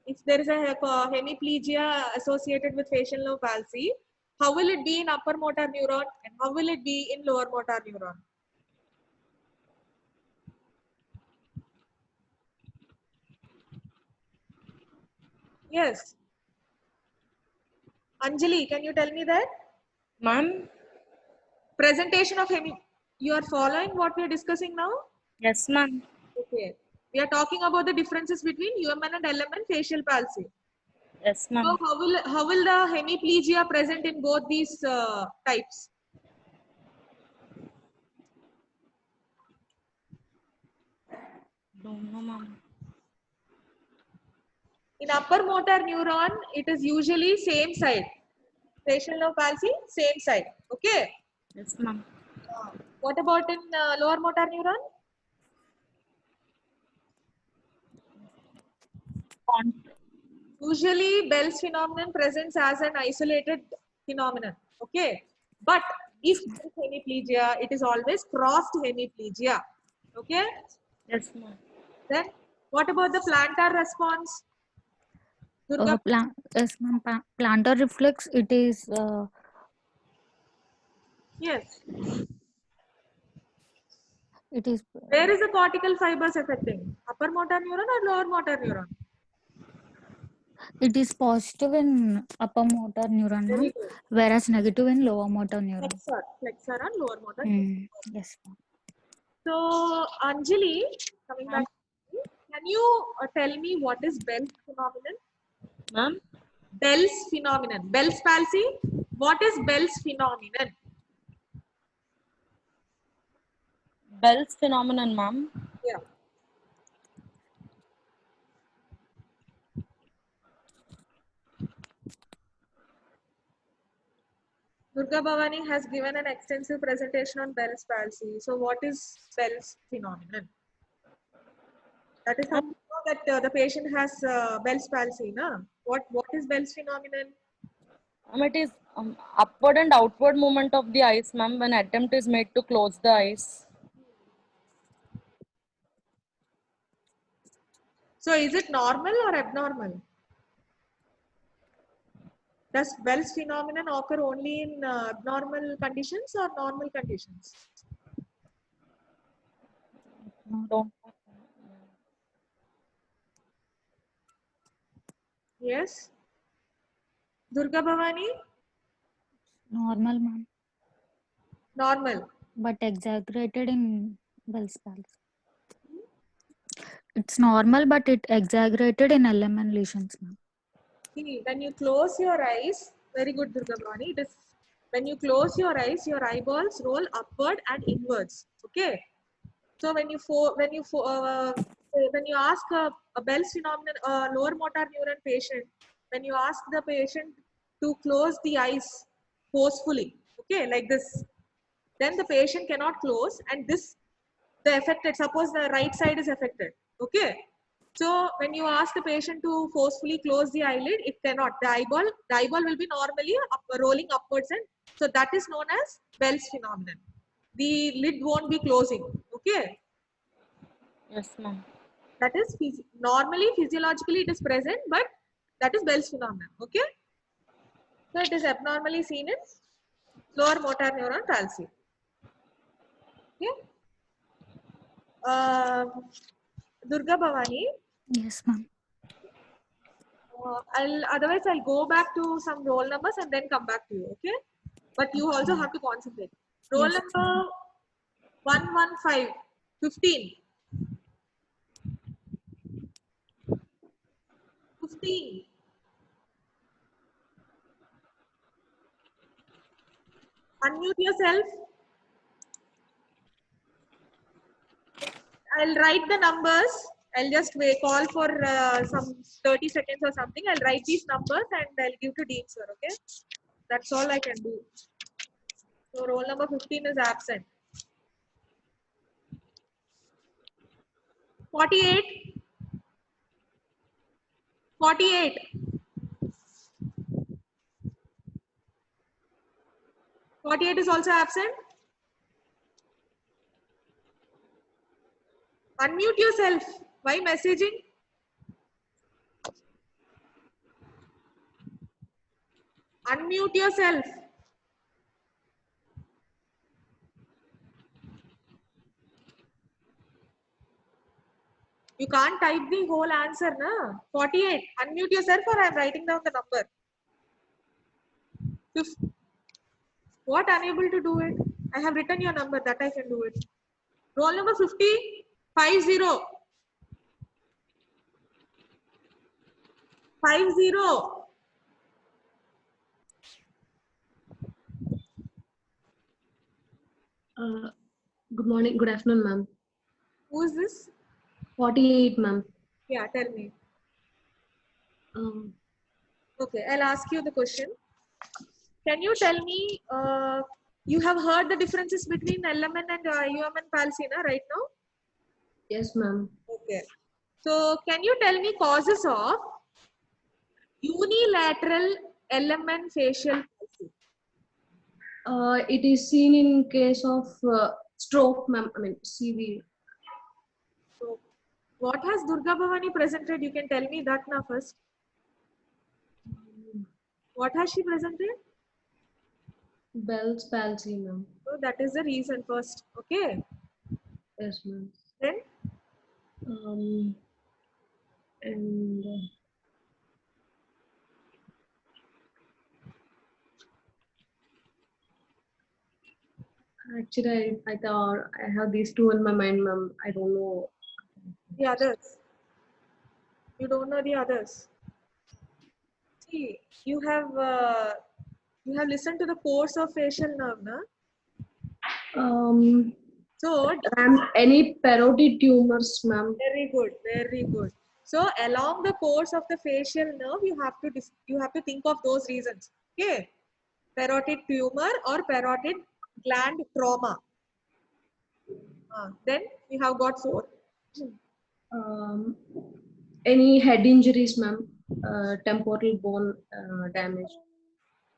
If there is a hemiplegia associated with facial nerve palsy, how will it be in upper motor neuron and how will it be in lower motor neuron? Yes. Anjali, can you tell me that?
Ma'am?
Presentation of you are following what we are discussing now?
Yes, ma'am.
Okay. We are talking about the differences between UMN and LMN facial palsy.
Yes, ma'am.
So how will the hemiplegia present in both these types?
Don't know, ma'am.
In upper motor neuron, it is usually same side. Facial nerve palsy, same side. Okay.
Yes, ma'am.
What about in lower motor neuron? Usually, Bell's phenomenon presents as an isolated phenomenon. Okay. But if there is hemiplegia, it is always crossed hemiplegia. Okay.
Yes, ma'am.
Then what about the plantar response? Durga,
Yes, ma'am. Plantar reflex, it is,
yes.
it is,
Where is the cortical fibers affecting? Upper motor neuron or lower motor neuron?
it is positive in upper motor neuron,
Very
ma'am,
good.
whereas negative in lower motor neuron.
Flexor and lower motor neuron.
Mm. Yes, ma'am.
So, Anjali, coming
Ma'am.
back, to you, can you tell me what is Bell's phenomenon?
Ma'am,
Bell's phenomenon. Bell's palsy. What is Bell's phenomenon?
Bell's phenomenon, ma'am.
Yeah. Durga Bhavani has given an extensive presentation on Bell's palsy. So, what is Bell's phenomenon? That is how you know that the patient has Bell's palsy, na? What is Bell's phenomenon?
It is upward and outward movement of the eyes, ma'am, when attempt is made to close the eyes.
So, is it normal or abnormal? Does Bell's phenomenon occur only in abnormal conditions or normal conditions?
Don't.
Yes. Durga Bhavani,
Normal, ma'am,
normal.
but exaggerated in Bell's palsy. It's normal, but it exaggerated in LMN lesions, ma'am.
See, when you close your eyes, very good, Durga Bhavani. It is when you close your eyes, your eyeballs roll upward and inwards. Okay. So when you ask a Bell's phenomenon, a lower motor neuron patient, when you ask the patient to close the eyes forcefully, okay, like this, then the patient cannot close, and this the affected. Suppose the right side is affected, okay. So when you ask the patient to forcefully close the eyelid, it cannot. The eyeball will be normally rolling upwards, and so that is known as Bell's phenomenon. The lid won't be closing, okay.
Yes, ma'am.
That is normally physiologically it is present, but that is Bell's phenomenon, okay. So it is abnormally seen in lower motor neuron palsy, okay. Durga Bhavani,
Yes, ma'am.
I'll go back to some roll numbers and then come back to you, okay. But you also
Okay.
have to concentrate. Roll
Yes,
number 115, 15. 15. Unmute yourself. I'll write the numbers. I'll just call for some 30 seconds or something. I'll write these numbers and I'll give to Dean sir, okay. That's all I can do. So roll number 15 is absent. 48. 48. 48 is also absent. Unmute yourself. Why messaging? Unmute yourself. You can't type the whole answer, na? 48. Unmute yourself or I'm writing down the number. What? Unable to do it? I have written your number that I can do it. Roll number 50. 50. 50.
Good morning, good afternoon, ma'am.
Who is this?
48, ma'am.
Yeah, tell me.
Um,
Okay, I'll ask you the question. Can you tell me, you have heard the differences between LMN and UMN palsy, na, right now?
yes, ma'am.
Okay. So, can you tell me causes of unilateral LMN facial palsy?
It is seen in case of stroke, ma'am. I mean, CV.
So, what has Durga Bhavani presented? You can tell me that now first. What has she presented?
Bell's palsy, ma'am.
So that is the reason first. Okay.
Yes, ma'am.
Then
And actually, I thought I have these two in my mind, ma'am. I don't know.
the others. You don't know the others. See, you have listened to the course of facial nerve, na?
Um,
So
any parotid tumors, ma'am?
very good, very good. So along the course of the facial nerve, you have to think of those reasons. Okay, parotid tumor or parotid gland trauma. Then you have got 4.
Um, any head injuries, ma'am? Temporal bone damage.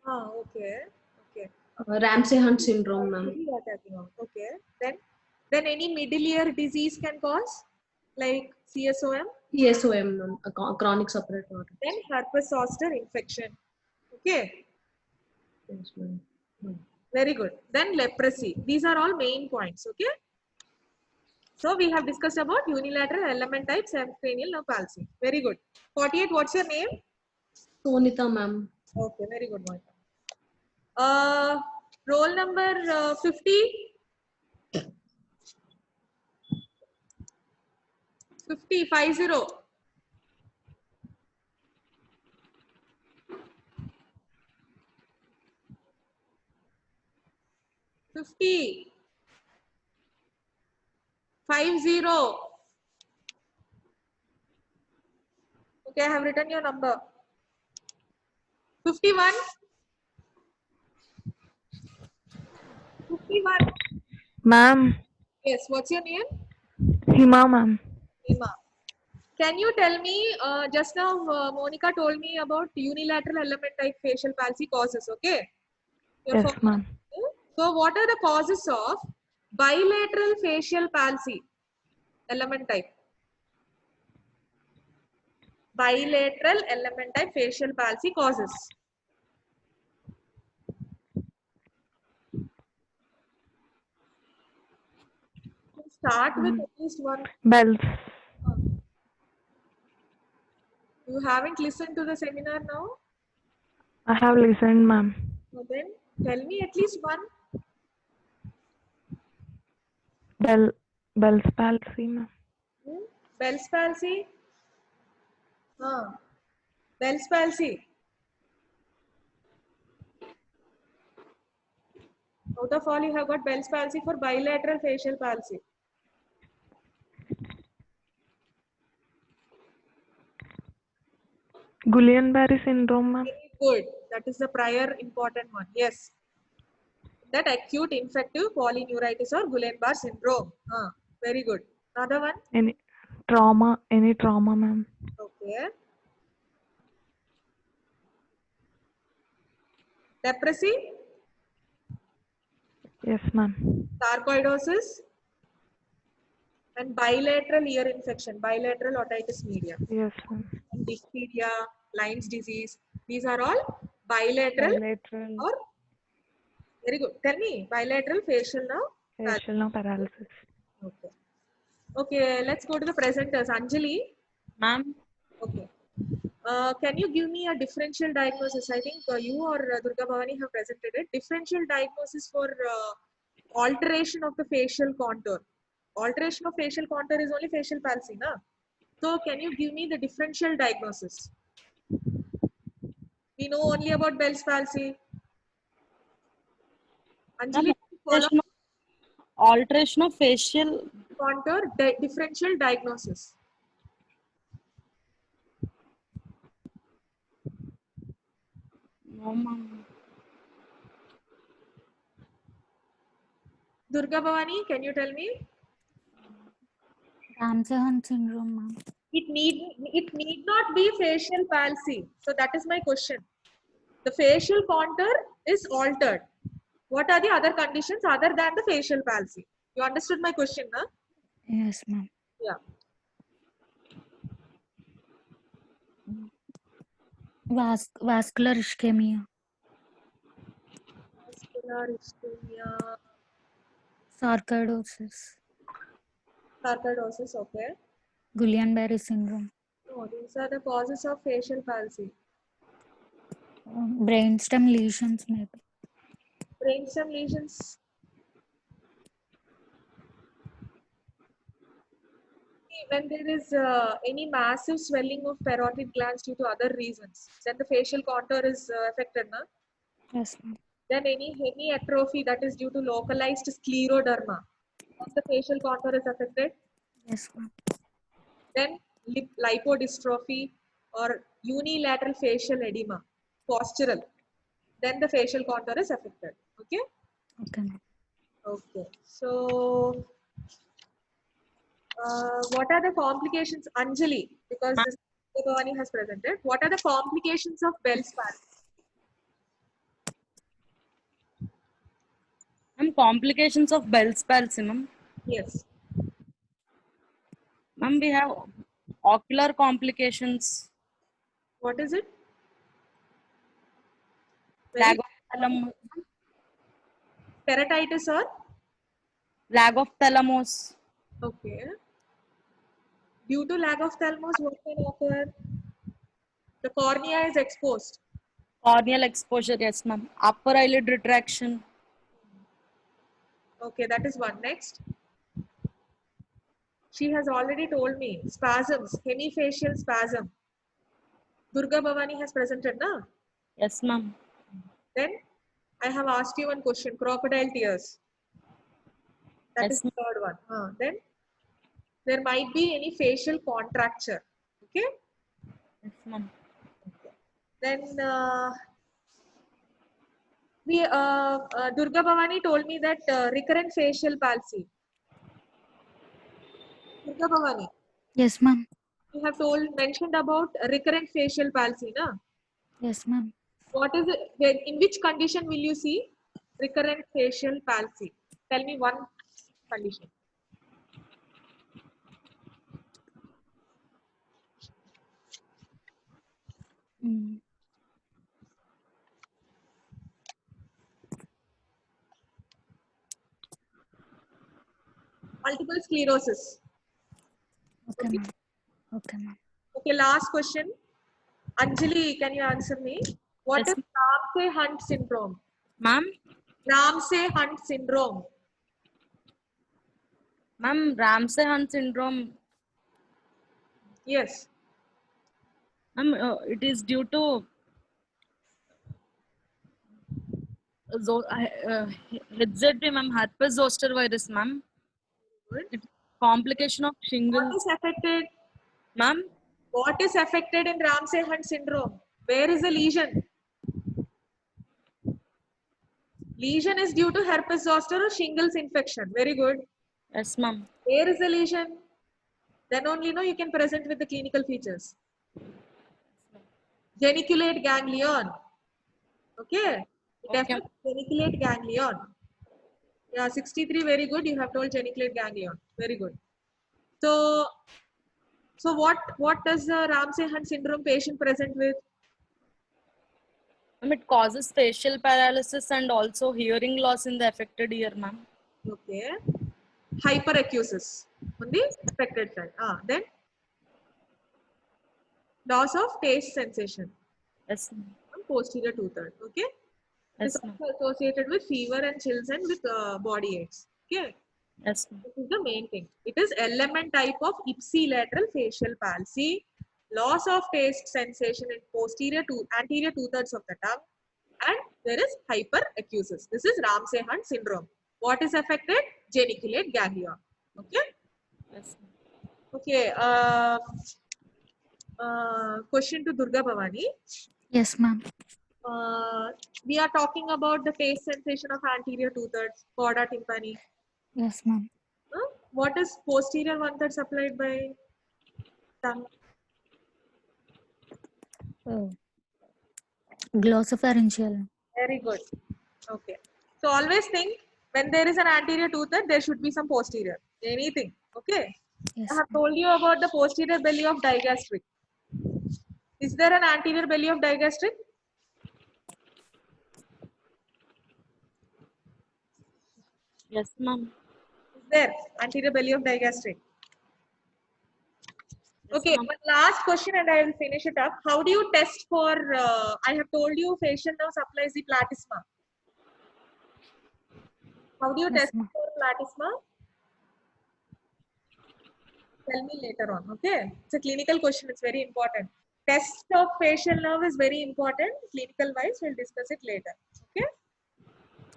Okay, okay.
Ramsay Hunt syndrome, ma'am.
You are talking about. Okay. Then any middle ear disease can cause like CSOM.
CSOM, ma'am. Chronic suppurative otoliths.
Then herpes zoster infection. Okay.
Yes, ma'am.
Very good. Then leprosy. These are all main points. Okay. So we have discussed about unilateral element type cranial nerve palsy. Very good. 48. What's your name?
Sonita, ma'am.
Okay. Very good, Monica. Roll number 50. 50. 50. 50. Okay, I have written your number. 51. 51.
Ma'am,
Yes, what's your name?
Hima ma'am.
Nima. Can you tell me, just now Monica told me about unilateral element type facial palsy causes, okay? Your
Yes,
first-
ma'am.
So what are the causes of bilateral facial palsy element type? Bilateral element type facial palsy causes. Start with at least one.
Bells.
You haven't listened to the seminar now?
I have listened, ma'am.
So then tell me at least one.
Bell's palsy, ma'am.
Bell's palsy. Bell's palsy. Out of all, you have got Bell's palsy for bilateral facial palsy.
Guillain-Barré syndrome, ma'am.
Very good. That is the prior important one. Yes. That acute infective polyneuritis or Guillain-Barré syndrome. Very good. Another one.
Any trauma, ma'am.
Okay. Leprosy.
Yes, ma'am.
Sarcoidosis. And bilateral ear infection. Bilateral otitis media.
Yes, ma'am.
And diphtheria, Lyme's disease. These are all bilateral
Bilateral
or very good. Tell me, bilateral facial nerve.
facial nerve paralysis.
Okay. Okay, let's go to the presenters. Anjali.
Ma'am,
Okay. Can you give me a differential diagnosis? I think you or Durga Bhavani have presented it. Differential diagnosis for alteration of the facial contour. Alteration of facial contour is only facial palsy, na? So can you give me the differential diagnosis? We know only about Bell's palsy. Anjali, follow
alteration of facial.
contour differential diagnosis.
No, ma'am.
Durga Bhavani, can you tell me?
Ramsay Hunt syndrome, ma'am.
It need not be facial palsy. So that is my question. The facial contour is altered. What are the other conditions other than the facial palsy? You understood my question, huh?
Yes, ma'am.
Yeah.
Vascular ischemia.
Vascular ischemia,
Sarcoidosis.
sarcoidosis, okay.
Guillain-Barré syndrome.
No, these are the causes of facial palsy.
Brainstem lesions maybe.
Brainstem lesions. When there is any massive swelling of parotid glands due to other reasons, then the facial contour is affected. Na?
Yes, ma'am.
Then any hemiatrophy that is due to localized scleroderma, then the facial contour is affected.
Yes, ma'am.
Then lipodystrophy or unilateral facial edema, postural, then the facial contour is affected. Okay.
Okay, ma'am.
Okay. So, what are the complications, Anjali? Because this Bhavani has presented. What are the complications of Bell's palsy?
Ma'am, complications of Bell's palsy, ma'am.
Yes.
Ma'am, we have ocular complications,
What is it?
lag
Very
of thalamus,
keratitis or
lag of thalamus,
okay. Due to lag of thalamus, what can occur? The cornea is exposed.
corneal exposure, yes, ma'am. Upper eyelid retraction,
Okay, that is one. Next, she has already told me spasms, hemifacial spasm. Durga Bhavani has presented, na?
yes, ma'am.
Then I have asked you one question: crocodile tears. That is
Yes,
the
ma'am.
third one. Then there might be any facial contracture. Okay.
Yes, ma'am.
Then Durga Bhavani told me that recurrent facial palsy. Durga Bhavani,
Yes, ma'am.
you have mentioned about recurrent facial palsy, na?
Yes, ma'am.
What is it? In which condition will you see recurrent facial palsy? Tell me one condition.
Mm.
Multiple sclerosis.
Okay,
Okay.
ma'am. Okay, ma'am.
Okay. Last question. Anjali, can you answer me? What
Yes,
is Ramsay Hunt syndrome?
ma'am.
Ramsay Hunt syndrome.
Ma'am, Ramsay Hunt syndrome,
Yes.
ma'am, it is due to HZV, ma'am, herpes zoster virus, ma'am.
Good.
It's complication of
What
shingles,
is affected?
ma'am.
What is affected in Ramsay Hunt syndrome? Where is the lesion? Lesion is due to herpes zoster or shingles infection. Very good.
Yes, ma'am.
Where is the lesion? Then only you can present with the clinical features. Geniculate ganglion. Okay. It
Okay.
affects geniculate ganglion. Yeah, 63. Very good. You have told geniculate ganglion. Very good. So what does the Ramsay Hunt syndrome patient present with?
Ma'am, it causes facial paralysis and also hearing loss in the affected ear, ma'am.
Okay. Hyperacusis on the affected side. Then loss of taste sensation
Yes, ma'am.
on posterior two-third. Okay. It is
Yes, ma'am.
also associated with fever and chills and with body aches. Okay.
Yes, ma'am.
This is the main thing. It is element type of ipsilateral facial palsy, loss of taste sensation in anterior two-thirds of the tongue, and there is hyperacusis. This is Ramsay Hunt syndrome. What is affected? Geniculate ganglion. Okay.
Yes, ma'am.
Okay. Question to Durga Bhavani.
Yes, ma'am.
We are talking about the taste sensation of anterior two-thirds, chorda tympani.
Yes, ma'am.
What is posterior one-third supplied by tongue?
Oh. Glossopharyngeal.
Very good. Okay. So always think when there is an anterior two-third, there should be some posterior. Anything. Okay.
Yes,
I have
ma'am.
told you about the posterior belly of digastric. Is there an anterior belly of digastric?
Yes, ma'am.
Is there anterior belly of digastric?
Yes,
Okay,
ma'am.
one last question and I will finish it up. How do you test for, I have told you facial nerve supplies the platysma. How do you
Yes,
test
ma'am.
for platysma? Tell me later on, okay? It's a clinical question, it's very important. Test of facial nerve is very important. Clinical wise, we'll discuss it later, okay?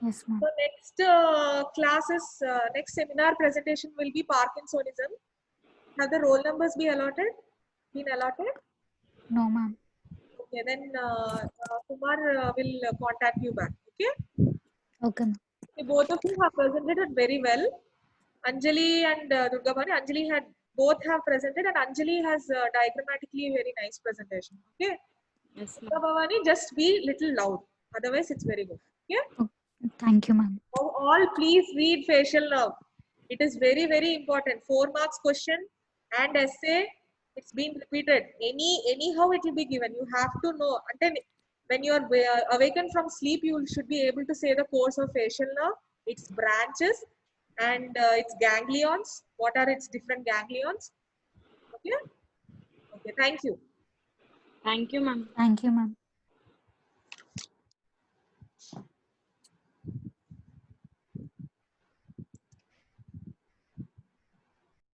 Yes, ma'am.
So next next seminar presentation will be Parkinsonism. Have the roll numbers been allotted?
No, ma'am.
Okay, then Kumar will contact you back. Okay?
Okay, ma'am.
Okay, both of you have presented it very well. Anjali and Durga Bhani. Anjali had both have presented, and Anjali has diagrammatically a very nice presentation. Okay?
Yes, ma'am.
Durga Bhani, just be little loud. Otherwise, it's very good. Okay?
Thank you, ma'am.
All please read facial nerve. It is very, very important. 4 marks question and essay. It's been repeated. Anyhow it will be given. You have to know. And then when you are awakened from sleep, you should be able to say the course of facial nerve, its branches, and its ganglions. What are its different ganglions? Okay. Okay. Thank you.
Thank you, ma'am.
Thank you, ma'am.